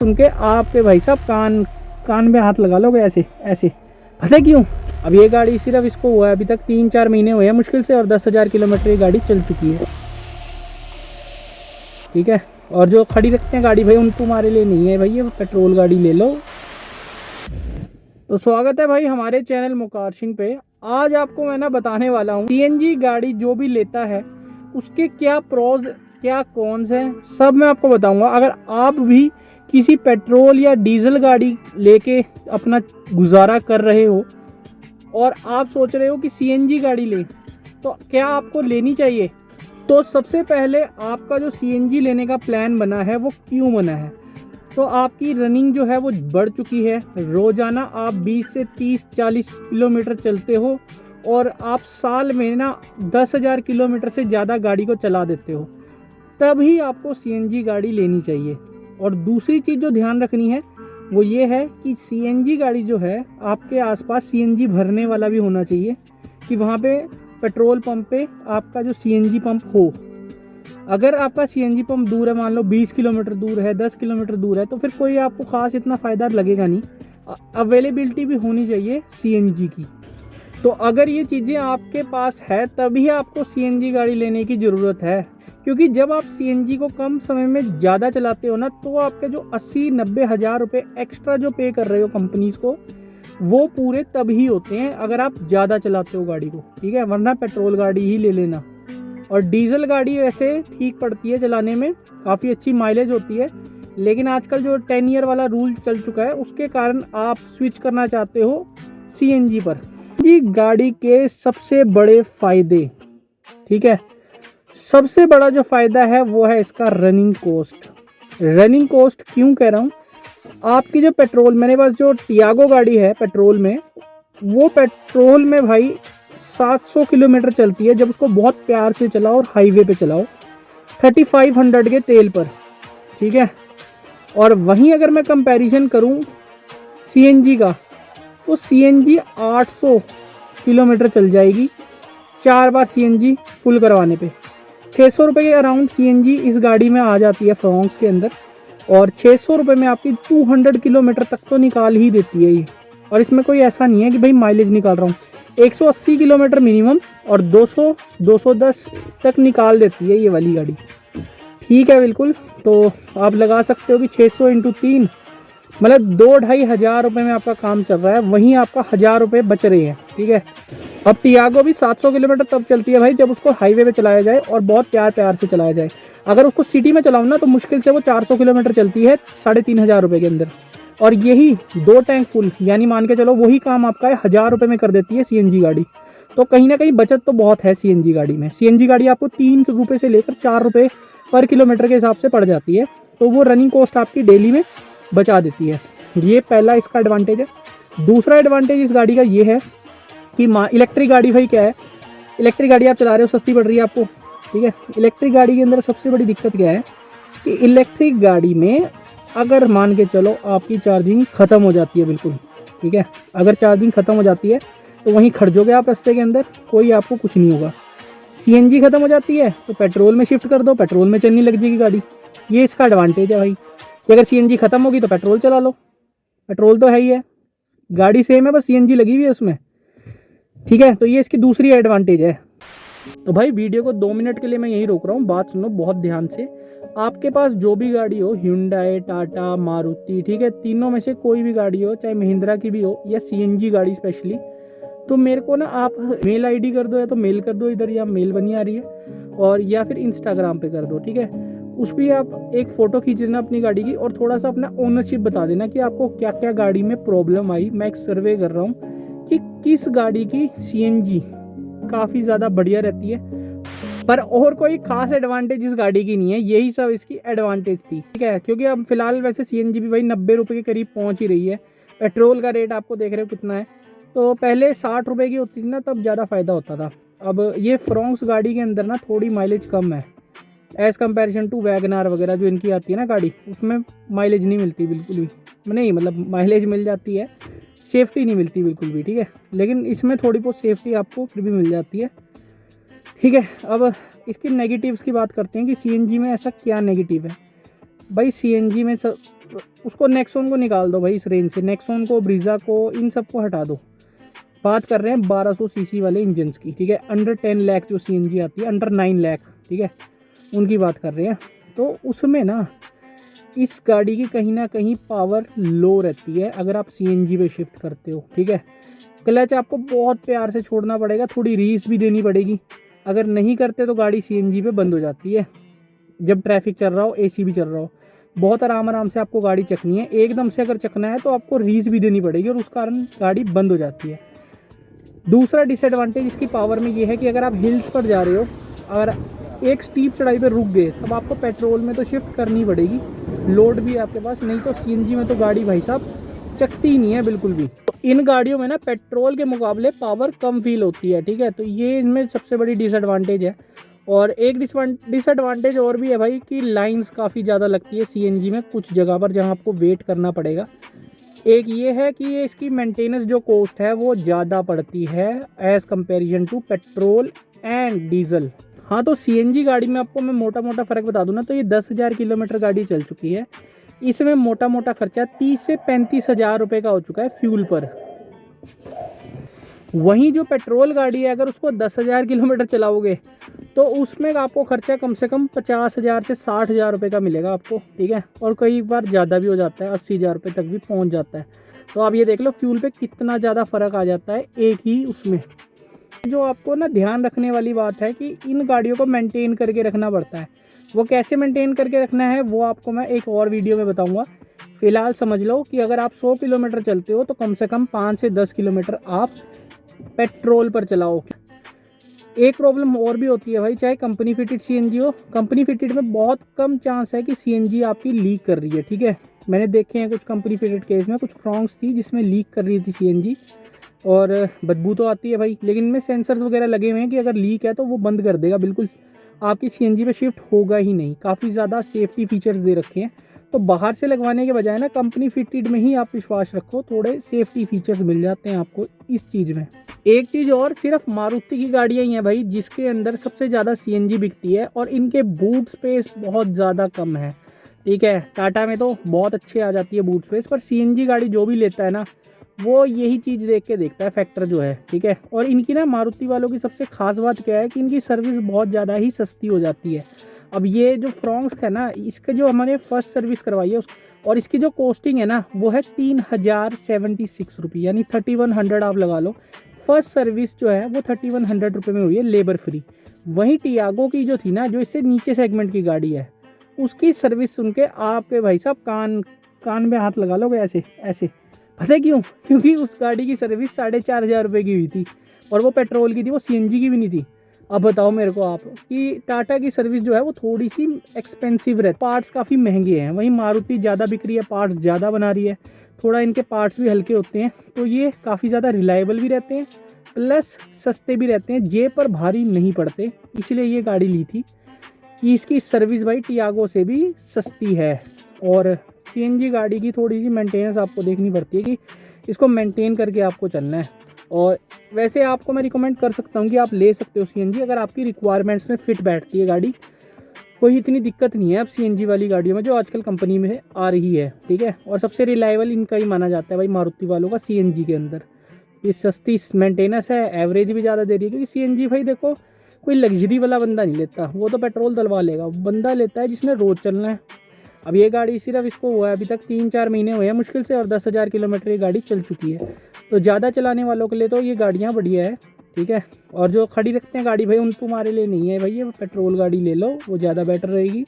सुन के आपके भाई साहब कान में हाथ लगा लोगे ऐसे ऐसे। पता है क्यों? अब ये गाड़ी सिर्फ इसको हुआ है अभी तक 3-4 महीने हुए हैं मुश्किल से, और 10,000 किलोमीटर ये गाड़ी चल चुकी है। ठीक है, और जो खड़ी रखते हैं गाड़ी भाई उन तुम्हारे लिए नहीं है भाई, ये पेट्रोल गाड़ी ले लो। तो स्वागत है भाई हमारे चैनल मुकार सिंह पे। आज आपको मैं ना बताने वाला हूँ सीएनजी गाड़ी जो भी लेता है उसके क्या प्रोज क्या कॉन्स हैं, सब मैं आपको बताऊंगा। अगर आप भी किसी पेट्रोल या डीजल गाड़ी लेके अपना गुजारा कर रहे हो और आप सोच रहे हो कि सीएनजी गाड़ी लें, तो क्या आपको लेनी चाहिए? तो सबसे पहले आपका जो सीएनजी लेने का प्लान बना है वो क्यों बना है? तो आपकी रनिंग जो है वो बढ़ चुकी है, रोज़ाना आप 20 से 30-40 किलोमीटर चलते हो और आप साल में ना 10,000 किलोमीटर से ज़्यादा गाड़ी को चला देते हो, तभी आपको सीएनजी गाड़ी लेनी चाहिए। और दूसरी चीज़ जो ध्यान रखनी है वो ये है कि सीएनजी गाड़ी जो है आपके आसपास सीएनजी भरने वाला भी होना चाहिए, कि वहाँ पे पेट्रोल पंप पे आपका जो सीएनजी पंप हो। अगर आपका सीएनजी पंप दूर है, मान लो 20 किलोमीटर दूर है, 10 किलोमीटर दूर है, तो फिर कोई आपको ख़ास इतना फ़ायदा लगेगा नहीं। अवेलेबिलिटी भी होनी चाहिए सीएनजी की। तो अगर ये चीज़ें आपके पास है तभी आपको सीएनजी गाड़ी लेने की ज़रूरत है, क्योंकि जब आप सीएनजी को कम समय में ज़्यादा चलाते हो ना, तो आपके जो 80-90 हज़ार रुपये एक्स्ट्रा जो पे कर रहे हो कंपनीज़ को, वो पूरे तभी होते हैं अगर आप ज़्यादा चलाते हो गाड़ी को। ठीक है, वरना पेट्रोल गाड़ी ही ले लेना। और डीजल गाड़ी वैसे ठीक पड़ती है चलाने में, काफ़ी अच्छी माइलेज होती है, लेकिन आजकल जो 10 ईयर वाला रूल चल चुका है उसके कारण आप स्विच करना चाहते हो सीएनजी पर। सीएनजी गाड़ी के सबसे बड़े फ़ायदे, ठीक है, सबसे बड़ा जो फ़ायदा है वो है इसका रनिंग कॉस्ट। रनिंग कॉस्ट क्यों कह रहा हूँ? आपकी जो पेट्रोल, मेरे पास जो टियागो गाड़ी है पेट्रोल में, वो पेट्रोल में भाई 700 किलोमीटर चलती है जब उसको बहुत प्यार से चलाओ और हाईवे पे चलाओ 3500 के तेल पर। ठीक है, और वहीं अगर मैं कंपैरिजन करूं सीएनजी का, तो सीएनजी 800 किलोमीटर चल जाएगी 4 बार सीएनजी फुल करवाने पे। 600 रुपये के अराउंड सीएनजी इस गाड़ी में आ जाती है फ्रॉन्क्स के अंदर, और 600 रुपये में आपकी 200 किलोमीटर तक तो निकाल ही देती है ये। और इसमें कोई ऐसा नहीं है कि भाई माइलेज निकाल रहा हूँ, 180 किलोमीटर मिनिमम और 200-210 तक निकाल देती है ये वाली गाड़ी। ठीक है, बिल्कुल। तो आप लगा सकते हो कि 600 × 3 मतलब 2-2.5 हज़ार रुपये में आपका काम चल रहा है, वहीं आपका 1000 रुपये बच रहे हैं। ठीक है, अब टियागो भी 700 किलोमीटर तब चलती है भाई जब उसको हाईवे पे चलाया जाए और बहुत प्यार से चलाया जाए। अगर उसको सिटी में चलाऊँ ना तो मुश्किल से वो 400 किलोमीटर चलती है 3,500 रुपये के अंदर, और यही 2 टैंक फुल यानी मान के चलो वही काम आपका 1000 रुपये में कर देती है सीएनजी गाड़ी। तो कहीं ना कहीं बचत तो बहुत है सीएनजी गाड़ी में। सीएनजी गाड़ी आपको 3 रुपये से लेकर 4 रुपये पर किलोमीटर के हिसाब से पड़ जाती है, तो वो रनिंग कॉस्ट आपकी डेली में बचा देती है। ये पहला इसका एडवांटेज है। दूसरा एडवांटेज इस गाड़ी का ये है कि इलेक्ट्रिक गाड़ी भाई क्या है, इलेक्ट्रिक गाड़ी आप चला रहे हो सस्ती पड़ रही है आपको। ठीक है, इलेक्ट्रिक गाड़ी के अंदर सबसे बड़ी दिक्कत क्या है कि इलेक्ट्रिक गाड़ी में अगर मान के चलो आपकी चार्जिंग ख़त्म हो जाती है, बिल्कुल ठीक है, अगर चार्जिंग ख़त्म हो जाती है तो वहीं खड़ जाओगे आप रास्ते के अंदर, कोई आपको कुछ नहीं होगा। सीएनजी ख़त्म हो जाती है तो पेट्रोल में शिफ्ट कर दो, पेट्रोल में चलने लग जाएगी गाड़ी। ये इसका एडवांटेज है भाई कि अगर सीएनजी ख़त्म होगी तो पेट्रोल चला लो, पेट्रोल तो है ही है, गाड़ी सेम है, बस सीएनजी लगी हुई है उसमें। ठीक है, तो ये इसकी दूसरी एडवांटेज है। तो भाई वीडियो को 2 मिनट के लिए मैं यहीं रोक रहा हूँ, बात सुनो बहुत ध्यान से। आपके पास जो भी गाड़ी हो, ह्युंडई, टाटा, मारुति, ठीक है, तीनों में से कोई भी गाड़ी हो, चाहे महिंद्रा की भी हो या सीएनजी गाड़ी स्पेशली, तो मेरे को ना आप मेल आईडी कर दो, या तो मेल कर दो इधर, या मेल बनी आ रही है, और या फिर इंस्टाग्राम पे कर दो। ठीक है, उस पर आप एक फ़ोटो खींच देना अपनी गाड़ी की और थोड़ा सा अपना ओनरशिप बता देना कि आपको क्या क्या गाड़ी में प्रॉब्लम आई। मैं एक सर्वे कर रहा हूँ कि किस गाड़ी की सीएनजी काफ़ी ज़्यादा बढ़िया रहती है, पर और कोई खास एडवांटेज इस गाड़ी की नहीं है, यही सब इसकी एडवांटेज थी। ठीक है, क्योंकि अब फिलहाल वैसे सीएनजी भी भाई 90 रुपये के करीब पहुंच ही रही है। पेट्रोल का रेट आपको देख रहे हो कितना है, तो पहले 60 रुपये की होती थी ना, तब ज़्यादा फ़ायदा होता था। अब ये फ्रॉन्क्स गाड़ी के अंदर ना थोड़ी माइलेज कम है एज़ कम्पेरिजन टू वैगनार वगैरह जो इनकी आती है ना गाड़ी, उसमें माइलेज नहीं मिलती बिल्कुल भी, नहीं मतलब माइलेज मिल जाती है, सेफ्टी नहीं मिलती बिल्कुल भी। ठीक है, लेकिन इसमें थोड़ी बहुत सेफ्टी आपको फिर भी मिल जाती है। ठीक है, अब इसके नेगेटिव्स की बात करते हैं कि सीएनजी में ऐसा क्या नेगेटिव है। भाई सीएनजी में उसको नेक्सॉन को निकाल दो भाई इस रेंज से, नेक्सॉन को, ब्रीजा को, इन सब को हटा दो। बात कर रहे हैं 1200 सीसी वाले इंजन्स की, ठीक है। अंडर 10 लाख जो सीएनजी आती है, अंडर 9 लाख, ठीक है, उनकी बात कर रहे हैं। तो उसमें ना इस गाड़ी की कहीं ना कहीं पावर लो रहती है अगर आप सीएनजी पे शिफ्ट करते हो, ठीक है। क्लच आपको बहुत प्यार से छोड़ना पड़ेगा, थोड़ी रीस भी देनी पड़ेगी। अगर नहीं करते तो गाड़ी सीएनजी पे बंद हो जाती है, जब ट्रैफिक चल रहा हो, एसी भी चल रहा हो। बहुत आराम से आपको गाड़ी चकनी है। एकदम से अगर चकना है तो आपको रीस भी देनी पड़ेगी और उस कारण गाड़ी बंद हो जाती है। दूसरा डिसएडवांटेज इसकी पावर में ये है कि अगर आप हिल्स पर जा रहे हो, अगर एक स्टीप चढ़ाई पर रुक गए, तब आपको पेट्रोल में तो शिफ्ट करनी पड़ेगी, लोड भी आपके पास, नहीं तो सीएनजी में तो गाड़ी भाई साहब चकती ही नहीं है बिल्कुल भी। तो इन गाड़ियों में ना पेट्रोल के मुकाबले पावर कम फील होती है, ठीक है। तो ये इनमें सबसे बड़ी डिसएडवांटेज है। और एक डिसएडवांटेज और भी है भाई कि लाइंस काफ़ी ज़्यादा लगती है सीएनजी में कुछ जगह पर, जहाँ आपको वेट करना पड़ेगा। एक ये है कि ये इसकी मेंटेनेंस जो कॉस्ट है वो ज़्यादा पड़ती है as comparison to petrol and diesel. हाँ, तो सीएनजी गाड़ी में आपको मैं मोटा मोटा फ़र्क बता दूँ ना, तो ये 10,000 किलोमीटर गाड़ी चल चुकी है। इसमें मोटा मोटा खर्चा 30 से 35 हज़ार रुपये का हो चुका है फ्यूल पर। वहीं जो पेट्रोल गाड़ी है, अगर उसको 10,000 किलोमीटर चलाओगे तो उसमें आपको खर्चा कम से कम 50,000 से 60,000 रुपये का मिलेगा आपको, ठीक है। और कई बार ज़्यादा भी हो जाता है, 80,000 रुपये तक भी पहुंच जाता है। तो आप ये देख लो फ्यूल पे कितना ज़्यादा फ़र्क आ जाता है एक ही उसमें। जो आपको ना ध्यान रखने वाली बात है कि इन गाड़ियों को मेंटेन करके रखना पड़ता है। वो कैसे मेंटेन करके रखना है वो आपको मैं एक और वीडियो में बताऊंगा। फ़िलहाल समझ लो कि अगर आप 100 किलोमीटर चलते हो तो कम से कम 5 से 10 किलोमीटर आप पेट्रोल पर चलाओ। एक प्रॉब्लम और भी होती है भाई, चाहे कंपनी फिटेड सीएनजी हो, कंपनी फिटेड में बहुत कम चांस है कि सीएनजी आपकी लीक कर रही है, ठीक है। मैंने देखे हैं कुछ कंपनी फिटेड केस में, कुछ फ्रॉन्क्स थी जिसमें लीक कर रही थी सीएनजी, और बदबू तो आती है भाई, लेकिन इनमें सेंसर्स वगैरह लगे हुए हैं कि अगर लीक है तो वो बंद कर देगा, बिल्कुल आपकी सीएनजी पे शिफ्ट होगा ही नहीं। काफ़ी ज़्यादा सेफ्टी फीचर्स दे रखे हैं। तो बाहर से लगवाने के बजाय ना कंपनी फिटेड में ही आप विश्वास रखो, थोड़े सेफ्टी फीचर्स मिल जाते हैं आपको इस चीज़ में। एक चीज़ और, सिर्फ मारुति की गाड़ियाँ ही हैं भाई जिसके अंदर सबसे ज़्यादा सीएनजी बिकती है और इनके बूट स्पेस बहुत ज़्यादा कम है, ठीक है। टाटा में तो बहुत अच्छे आ जाती है बूट स्पेस, पर सीएनजी गाड़ी जो भी लेता है ना वो यही चीज़ देख के देखता है, फैक्टर जो है, ठीक है। और इनकी ना मारुति वालों की सबसे खास बात क्या है कि इनकी सर्विस बहुत ज़्यादा ही सस्ती हो जाती है। अब ये जो फ्रॉन्क्स है ना, इसका जो हमने फर्स्ट सर्विस करवाई है और इसकी जो कॉस्टिंग है ना वो है 3,076 रुपये, यानी 3,100 आप लगा लो। फर्स्ट सर्विस जो है वो 3,100 रुपये में हुई है, लेबर फ्री। वहीं टियागो की जो थी ना, जो इससे नीचे सेगमेंट की गाड़ी है, उसकी सर्विस सुन के आपके भाई साहब कान में हाथ लगा लोगे ऐसे ऐसे। पता है क्यों? क्योंकि उस गाड़ी की सर्विस 4,500 रुपये की हुई थी और वो पेट्रोल की थी, वो सीएनजी की भी नहीं थी। अब बताओ मेरे को आप कि टाटा की सर्विस जो है वो थोड़ी सी एक्सपेंसिव रहती, पार्ट्स काफ़ी महंगे हैं। वहीं मारुति ज़्यादा बिक रही है, पार्ट्स ज़्यादा बना रही है, थोड़ा इनके पार्ट्स भी हल्के होते हैं, तो ये काफ़ी ज़्यादा रिलायबल भी रहते हैं, प्लस सस्ते भी रहते हैं, जेब पर भारी नहीं पड़ते। इसलिए ये गाड़ी ली थी कि इसकी सर्विस भाई टियागो से भी सस्ती है। और सीएनजी गाड़ी की थोड़ी सी मेंटेनेंस आपको देखनी पड़ती है कि इसको मेंटेन करके आपको चलना है। और वैसे आपको मैं रिकमेंड कर सकता हूँ कि आप ले सकते हो सीएनजी, अगर आपकी रिक्वायरमेंट्स में फिट बैठती है गाड़ी। कोई इतनी दिक्कत नहीं है अब सीएनजी वाली गाड़ियों में जो आजकल कंपनी में आ रही है, ठीक है। और सबसे रिलायबल इनका ही माना जाता है भाई मारुति वालों का सीएनजी के अंदर। ये सस्ती मेंटेनेंस है, एवरेज भी ज़्यादा दे रही है, क्योंकि सीएनजी भाई देखो कोई लग्जरी वाला बंदा नहीं लेता, वो तो पेट्रोल डलवा लेगा, बंदा लेता है जिसने रोज़ चलना है। अब ये गाड़ी सिर्फ इसको हुआ है अभी तक 3-4 महीने हुए हैं मुश्किल से, और 10,000 किलोमीटर ये गाड़ी चल चुकी है। तो ज़्यादा चलाने वालों के लिए तो ये गाड़ियाँ बढ़िया है, ठीक है। और जो खड़ी रखते हैं गाड़ी भाई, उन तुम्हारे लिए नहीं है भाई, ये पेट्रोल गाड़ी ले लो, वो ज़्यादा बेटर रहेगी।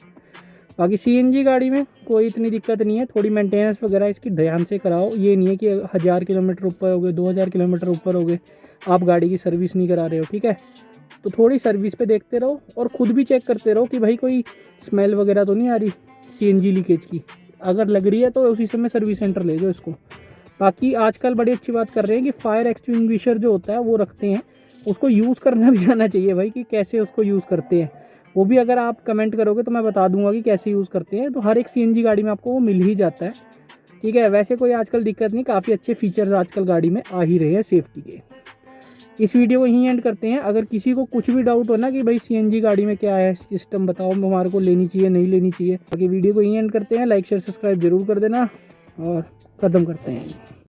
बाकी सीएनजी गाड़ी में कोई इतनी दिक्कत नहीं है, थोड़ी मेंटेनेंस वगैरह इसकी ध्यान से कराओ। ये नहीं है कि 1,000 किलोमीटर ऊपर हो गए, 2,000 किलोमीटर ऊपर हो गए, आप गाड़ी की सर्विस नहीं करा रहे हो, ठीक है। तो थोड़ी सर्विस पे देखते रहो और ख़ुद भी चेक करते रहो कि भाई कोई स्मेल वगैरह तो नहीं आ रही सीएनजी लीकेज की। अगर लग रही है तो उसी समय सर्विस सेंटर ले जाओ इसको। बाकी आजकल बड़ी अच्छी बात कर रहे हैं कि फायर एक्सटिंग्विशर जो होता है वो रखते हैं, उसको यूज़ करना भी आना चाहिए भाई कि कैसे उसको यूज़ करते हैं। वो भी अगर आप कमेंट करोगे तो मैं बता दूंगा कि कैसे यूज़ करते हैं। तो हर एक सीएनजी गाड़ी में आपको वो मिल ही जाता है, ठीक है। वैसे कोई आजकल दिक्कत नहीं, काफ़ी अच्छे फीचर्स आजकल गाड़ी में आ ही रहे हैं सेफ्टी के। इस वीडियो को यहीं एंड करते हैं। अगर किसी को कुछ भी डाउट हो ना कि भाई CNG गाड़ी में क्या है सिस्टम, बताओ हमारे को लेनी चाहिए नहीं लेनी चाहिए, बाकी वीडियो को यहीं एंड करते हैं। लाइक शेयर सब्सक्राइब जरूर कर देना और ख़त्म करते हैं।